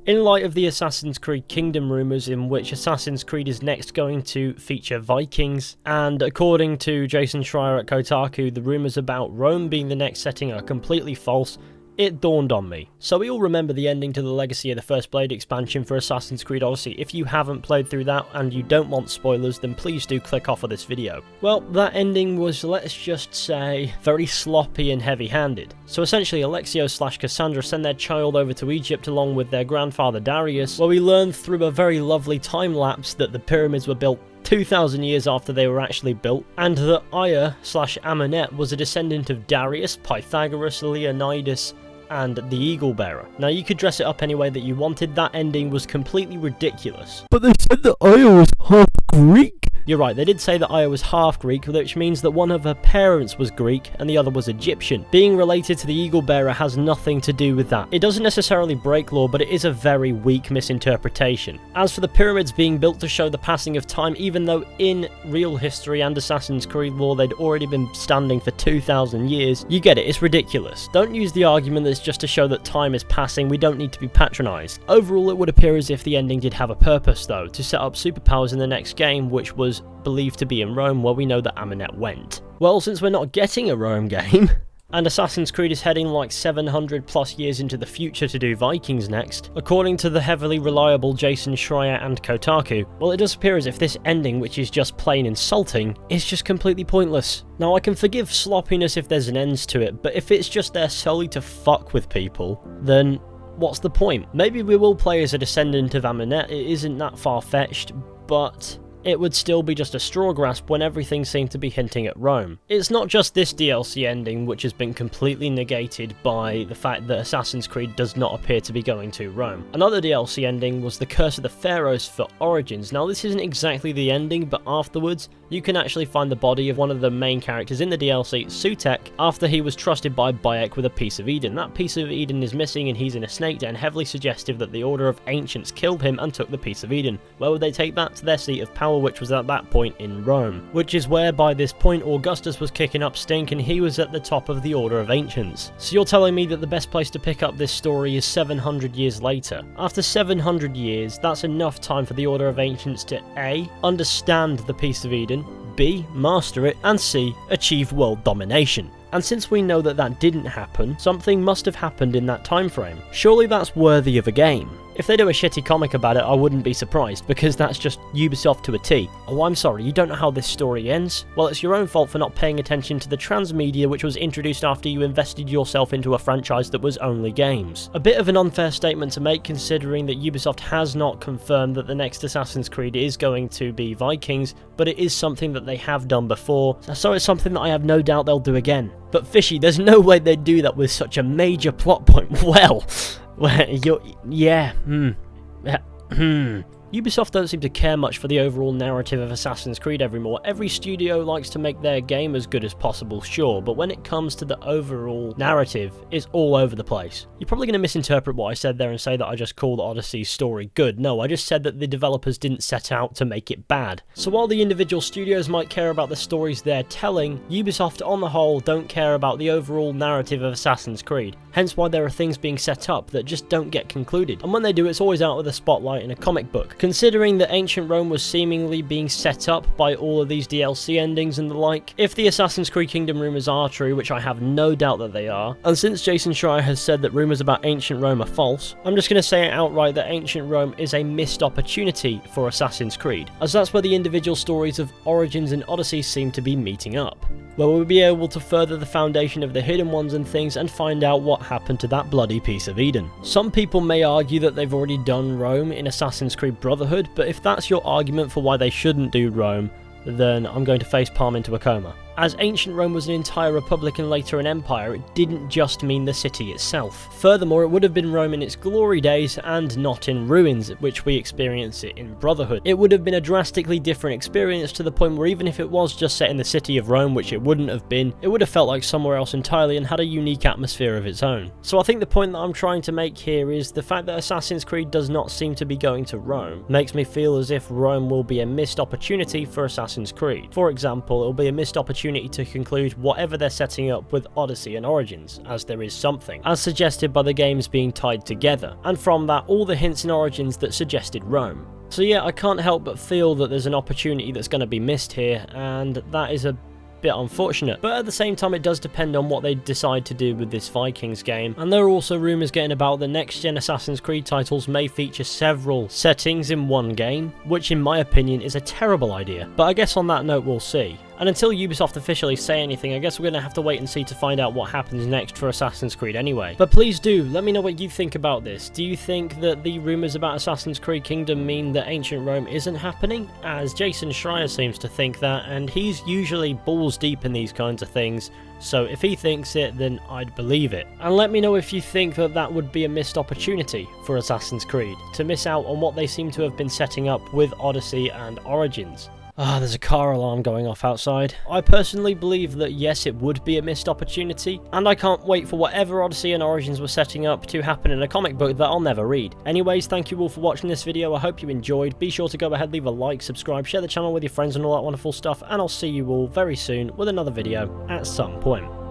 In light of the Assassin's Creed Kingdom rumours, in which Assassin's Creed is next going to feature Vikings, and according to Jason Schreier at Kotaku, the rumours about Rome being the next setting are completely false, it dawned on me. So we all remember the ending to the Legacy of the First Blade expansion for Assassin's Creed Odyssey. If you haven't played through that and you don't want spoilers, then please do click off of this video. Well, that ending was, let's just say, very sloppy and heavy-handed. So essentially, Alexio/Cassandra send their child over to Egypt along with their grandfather Darius, where we learn through a very lovely time lapse that the pyramids were built 2,000 years after they were actually built, and that Aya/Amenet was a descendant of Darius, Pythagoras, Leonidas, and the Eagle Bearer. Now, you could dress it up any way that you wanted, that ending was completely ridiculous. But they said that Aya was half Greek. You're right, they did say that Aya was half Greek, which means that one of her parents was Greek and the other was Egyptian. Being related to the Eagle Bearer has nothing to do with that. It doesn't necessarily break lore, but it is a very weak misinterpretation. As for the pyramids being built to show the passing of time, even though in real history and Assassin's Creed lore they'd already been standing for 2,000 years, you get it, it's ridiculous. Don't use the argument that it's just to show that time is passing, we don't need to be patronised. Overall, it would appear as if the ending did have a purpose though, to set up superpowers in the next game, which was believed to be in Rome, where we know that Amenet went. Well, since we're not getting a Rome game, and Assassin's Creed is heading like 700 plus years into the future to do Vikings next, according to the heavily reliable Jason Schreier and Kotaku, well, it does appear as if this ending, which is just plain insulting, is just completely pointless. Now, I can forgive sloppiness if there's an end to it, but if it's just there solely to fuck with people, then what's the point? Maybe we will play as a descendant of Amenet, it isn't that far-fetched, but it would still be just a straw grasp when everything seemed to be hinting at Rome. It's not just this DLC ending which has been completely negated by the fact that Assassin's Creed does not appear to be going to Rome. Another DLC ending was the Curse of the Pharaohs for Origins. Now, this isn't exactly the ending, but afterwards you can actually find the body of one of the main characters in the DLC, Sutek, after he was trusted by Bayek with a piece of Eden. That piece of Eden is missing and he's in a snake den, heavily suggestive that the Order of Ancients killed him and took the piece of Eden. Where would they take that? To their seat of power, which was at that point in Rome, which is where by this point Augustus was kicking up stink and he was at the top of the Order of Ancients. So you're telling me that the best place to pick up this story is 700 years later. After 700 years, that's enough time for the Order of Ancients to A, understand the piece of Eden, B, master it, and C, achieve world domination. And since we know that that didn't happen, something must have happened in that time frame. Surely that's worthy of a game. If they do a shitty comic about it, I wouldn't be surprised, because that's just Ubisoft to a T. Oh, I'm sorry, you don't know how this story ends? Well, it's your own fault for not paying attention to the transmedia which was introduced after you invested yourself into a franchise that was only games. A bit of an unfair statement to make, considering that Ubisoft has not confirmed that the next Assassin's Creed is going to be Vikings, but it is something that they have done before, so it's something that I have no doubt they'll do again. But Fizhy, there's no way they'd do that with such a major plot point. Well, Ubisoft don't seem to care much for the overall narrative of Assassin's Creed anymore. Every studio likes to make their game as good as possible, sure, but when it comes to the overall narrative, it's all over the place. You're probably going to misinterpret what I said there and say that I just called Odyssey's story good. No, I just said that the developers didn't set out to make it bad. So while the individual studios might care about the stories they're telling, Ubisoft on the whole don't care about the overall narrative of Assassin's Creed. Hence why there are things being set up that just don't get concluded. And when they do, it's always out of the spotlight in a comic book. Considering that ancient Rome was seemingly being set up by all of these DLC endings and the like, if the Assassin's Creed Kingdom rumours are true, which I have no doubt that they are, and since Jason Schreier has said that rumours about ancient Rome are false, I'm just going to say it outright that ancient Rome is a missed opportunity for Assassin's Creed, as that's where the individual stories of Origins and Odyssey seem to be meeting up, where we'll be able to further the foundation of the hidden ones and things and find out what happened to that bloody piece of Eden. Some people may argue that they've already done Rome in Assassin's Creed Brotherhood, but if that's your argument for why they shouldn't do Rome, then I'm going to facepalm into a coma. As ancient Rome was an entire republic and later an empire, it didn't just mean the city itself. Furthermore, it would have been Rome in its glory days and not in ruins, which we experience it in Brotherhood. It would have been a drastically different experience, to the point where even if it was just set in the city of Rome, which it wouldn't have been, it would have felt like somewhere else entirely and had a unique atmosphere of its own. So I think the point that I'm trying to make here is the fact that Assassin's Creed does not seem to be going to Rome makes me feel as if Rome will be a missed opportunity for Assassin's Creed. For example, it will be a missed opportunity opportunity to conclude whatever they're setting up with Odyssey and Origins, as there is something, as suggested by the games being tied together, and from that all the hints in Origins that suggested Rome. So yeah, I can't help but feel that there's an opportunity that's going to be missed here, and that is a bit unfortunate, but at the same time it does depend on what they decide to do with this Vikings game. And there are also rumours getting about the next gen Assassin's Creed titles may feature several settings in one game, which in my opinion is a terrible idea, but I guess on that note we'll see. And until Ubisoft officially say anything, I guess we're going to have to wait and see to find out what happens next for Assassin's Creed anyway. But please do, let me know what you think about this. Do you think that the rumours about Assassin's Creed Kingdom mean that Ancient Rome isn't happening? As Jason Schreier seems to think that, and he's usually balls deep in these kinds of things, so if he thinks it, then I'd believe it. And let me know if you think that that would be a missed opportunity for Assassin's Creed, to miss out on what they seem to have been setting up with Odyssey and Origins. There's a car alarm going off outside. I personally believe that yes, it would be a missed opportunity, and I can't wait for whatever Odyssey and Origins were setting up to happen in a comic book that I'll never read. Anyways, thank you all for watching this video. I hope you enjoyed. Be sure to go ahead, leave a like, subscribe, share the channel with your friends and all that wonderful stuff, and I'll see you all very soon with another video at some point.